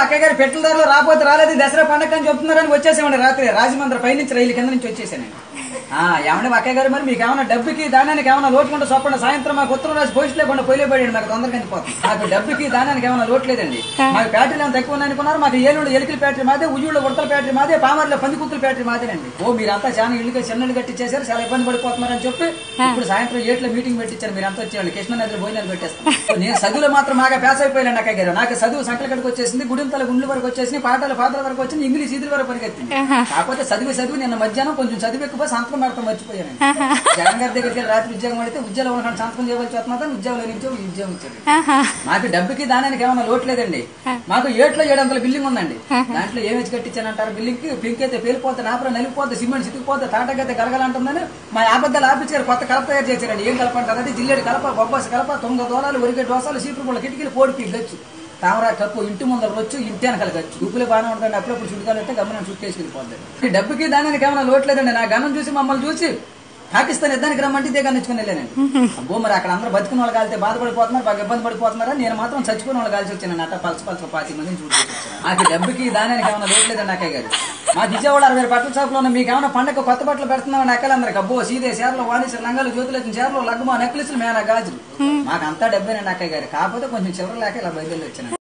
అక్కయ్య గారు పెట్రోల్ రాబోతే రాలేదు దసరా పండగ అని చెప్తున్నారని వచ్చేసామండి రాత్రి రాజమండ్రి పైనుంచి రైలు కింద నుంచి వచ్చేసానండి. ఏమంటే అక్కయ్య గారు మరి మీకు ఏమైనా డబ్బుకి దానానికి ఏమైనా లోటుకుంటే చొప్పండి సాయంత్రం మాకు ఉత్తరం రాసి పోస్ట్ లేకుండా పోయిపోయాడు మాకు తొందరగా వెళ్ళిపోతుంది. మాకు డబ్బుకి దానానికి ఏమైనా లోటు లేదండి. మాకు బ్యాటరీలు ఏమైనా తక్కువ అనుకున్నారు. మాకు ఏలూరు ఎలికల బ్యాటరీ మాదే, ఉయ్యూళ్ళ ఉడతల బ్యాటరీ మాదే, పామర్లో పందికుక్కల బ్యాటరీ మాదేనండి. మీరంతా చాలా ఇల్లుగా చిన్న ఇల్లు కట్టించేశారు, చాలా ఇబ్బంది పడిపోతున్నారని చెప్పి ఇప్పుడు సాయంత్రం 7 మీటింగ్ పెట్టించారు. మీరు అంతా వచ్చేవాళ్ళు కృష్ణనదిలో భోజనాలు పెట్టేస్తాం. నేను చదువులో మాత్రం బాగా పేస అయిపోయాను అక్కయ్య గారు. నాకు చదువు సంకల కడికి వచ్చేసింది, గుడింతల గుండ్ల వరకు వచ్చేసింది, పాటల వరకు వచ్చింది, ఇంగ్లీష్ ఇదిల వరకు పరిగెత్తింది. కాకపోతే చదువు నిన్న మధ్యాహ్నం కొంచెం చదువు ఎక్కువ సంతకం పెడతాం మర్చిపోయాను. జగన్ గారి దగ్గరికి వెళ్ళి రాత్రి ఉద్యోగం పడితే ఉద్యోగం ఉన్న సంతకం చేయవలసి వస్తున్నా ఉద్యోగంలో నుంచి ఉద్యోగం ఇచ్చాడు. మాకు డబ్బుకి దానానికి ఏమైనా లోటు లేదండి. మాకు 700 బిల్డింగ్ ఉందండి. దాంట్లో ఏమేసి కట్టించానంటారు బిల్డింగ్ కి పింక్ అయితే పేలిపోతే నాపర నలిగిపోతే సిమెంట్ చితికిపోతే తాటకైతే గలగలంటుందని మా అబద్ధాలు ఆపించారు. కొత్త కలప తయారు చేశారండి. ఏం కలప అంటారు? అది జిల్లేడు కలప, బొబ్బాసి కలప, తొంగ దోరాలు, ఒరిగే దోసాలు, సీపుల కిటికీలు, పోడిపి గచ్చు, తామరా కప్పు, ఇంటి ముందర వచ్చు, ఇంటి వెనకాల గచ్చు, ఉప్పులే బాగానే ఉంటుంది. అప్పుడప్పుడు చుట్టుకాలంటే గమనం చుట్టేసి వెళ్ళిపోద్ది. డబ్బుకి దానికి ఏమైనా లోటు లేదండి. నా గమనం చూసి మమ్మల్ని చూసి పాకిస్తాన్ యుద్ధానికి రమ్మంటే ఇదే కనిచ్చుకుని వెళ్ళానండి. అబ్బో మరి అక్కడ అందరూ బతుకున్న వాళ్ళు కాలితే బాధపడిపోతున్నారు, బాగా ఇబ్బంది పడిపోతున్నారా, నేను మాత్రం చచ్చిపోయిన వాళ్ళు కాల్చి వచ్చాను. అట్ట పలస 20 మందిని చూపించాను. నాకు డబ్బుకి దానికి ఏమైనా లోటు లేదండి అక్కయ్య గారు. మా విజయవాడ 60 బట్టల షాపులో ఉన్న మీకు ఏమైనా పండగ కొత్త బట్టలు పెడుతున్నామని అక్కలందరికి అబ్బో సీదే చీరలు, వాణిశ్వర లంగాలు, జ్యోతులు వచ్చిన చీరలు, లగ్గుమా నెక్లెస్లు, మేనా గాజులు, మాకు అంతా డబ్బేనండి అక్కయ్య గారు. కాకపోతే కొంచెం చివరి లేక ఇలా బయలుదేరి వచ్చాను.